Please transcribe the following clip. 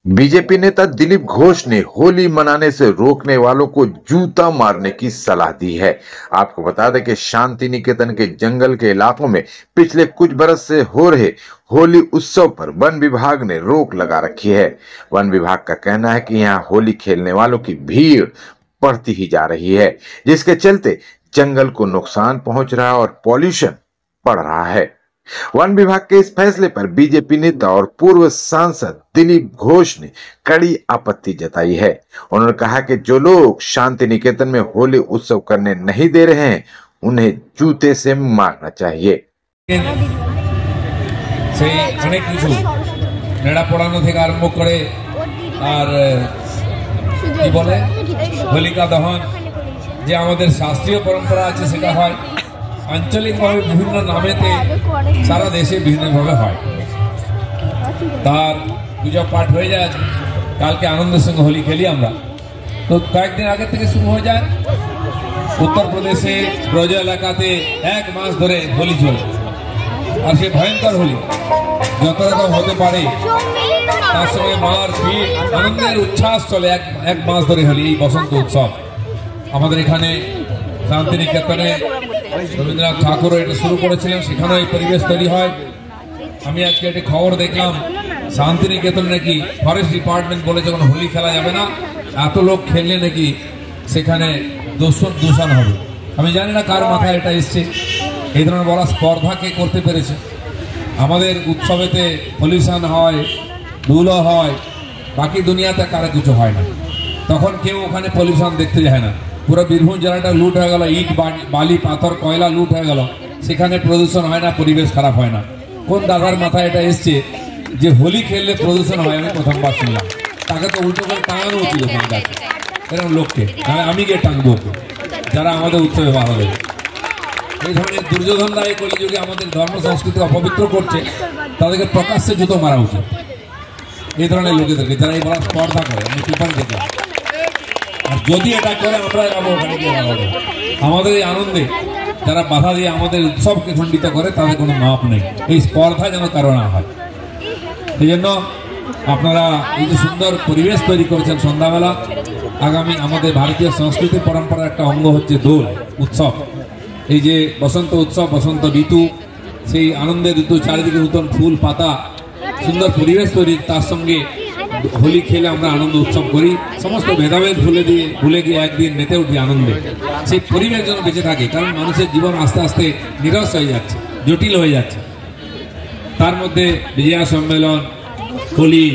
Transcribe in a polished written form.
BJP नेता दिलीप घोष ने होली मनाने से रोकने वालों को जूता मारने की सलाह दी है। आपको बता दें कि शांति निकेतन के जंगल के इलाकों में पिछले कुछ बरस से हो रहे होली उत्सव पर वन विभाग ने रोक लगा रखी है। वन विभाग का कहना है कि यहाँ होली खेलने वालों की भीड़ बढ़ती ही जा रही है, जिसके चलते जंगल को नुकसान पहुंच रहा है और पॉल्यूशन बढ़ रहा है। वन विभाग के इस फैसले पर बीजेपी नेता और पूर्व सांसद दिलीप घोष ने कड़ी आपत्ति जताई है। उन्होंने कहा कि जो लोग शांति निकेतन में होली उत्सव करने नहीं दे रहे हैं, उन्हें जूते से मारना चाहिए। होलिका दहन जो शास्त्रीय परंपरा है आंचलिक भावे विभिन्न नामेते सारा देशे विभिन्न भावे হয় তার পূজা পাঠ হয়ে যায়। কালকে আনন্দের সঙ্গে হোলি খেলি আমরা। তো কয়েকদিন আগে থেকে শুরু হয়ে যায় উত্তরপ্রদেশে ব্রজ এলাকাতে এক মাস ধরে হোলি চলে, আর সে ভয়ঙ্কর হোলি যত রকম হতে পারে তার সঙ্গে মার পিট আনন্দের উচ্ছ্বাস চলে এক মাস ধরে হোলি। এই বসন্ত উৎসব আমাদের এখানে শান্তি নিকেতনে রবীন্দ্রনাথ ঠাকুরও এটা শুরু করেছিলেন, সেখানেও এই পরিবেশ তৈরি হয়। আমি আজকে একটা খবর দেখলাম শান্তি নিকেতন নাকি ফরেস্ট ডিপার্টমেন্ট বলেছে কোনো হোলি খেলা যাবে না, এত লোক খেললে নাকি সেখানে দূষণ হবে। আমি জানি না কার মাথায় এটা এসছে, এই ধরনের বড় স্পর্ধা কে করতে পেরেছে। আমাদের উৎসবেতে পলিউশন হয়, ধুলো হয়, বাকি দুনিয়াতে কারো কিছু হয় না, তখন কেউ ওখানে পলিউশন দেখতে যায় না। পুরো বীরভূম জেলাটা লুট হয়ে গেল, ইট বালি পাথর কয়লা লুট হয়ে গেল, সেখানে প্রদূষণ হয় না, পরিবেশ খারাপ হয় না। কোন দাদার মাথায় এটা এসছে যে হোলি খেললে প্রদূষণ হয়? আমি প্রথমবার শুনলাম। তাকে তো উল্টো করে টাঙানো উচিত ওখানকার এরকম লোককে, আমি গিয়ে টাঙবো যারা আমাদের উৎসবে বাধা দেবে। এই ধরনের দুর্যোধনরা এই কলিযুগে আমাদের ধর্ম সংস্কৃতি অপবিত্র করছে, তাদেরকে প্রকাশ্যে জুতো মারা উচিত। এই ধরনের লোকেদেরকে যারা এই বড় স্পর্ধা করে, আমি পেপার দেখলাম। আর যদি এটা করে আমরা যাবো ওখানে গিয়ে আমাদের এই আনন্দে যারা বাধা দিয়ে আমাদের উৎসবকে খণ্ডিত করে তাদের কোনো মাপ নেই। এই স্পর্ধা যেন কারো না হয়, সেই জন্য আপনারা এই যে সুন্দর পরিবেশ তৈরি করেছেন সন্ধ্যাবেলা। আগামী আমাদের ভারতীয় সংস্কৃতি পরম্পরার একটা অঙ্গ হচ্ছে দোল উৎসব। এই যে বসন্ত উৎসব, বসন্ত ঋতু, সেই আনন্দের ঋতু, চারিদিকে নতুন ফুল পাতা, সুন্দর পরিবেশ তৈরি, তার সঙ্গে হোলি খেলে আমরা আনন্দ উৎসব করি। সমস্ত ভেদাভেদ ভুলে গিয়ে একদিন মেতে উঠি আনন্দে। সেই পরিবেশ যেন বেঁচে থাকে, কারণ মানুষের জীবন আস্তে আস্তে নিরস হয়ে যাচ্ছে, জটিল হয়ে যাচ্ছে। তার মধ্যে বিজয়া সম্মেলন, হোলি,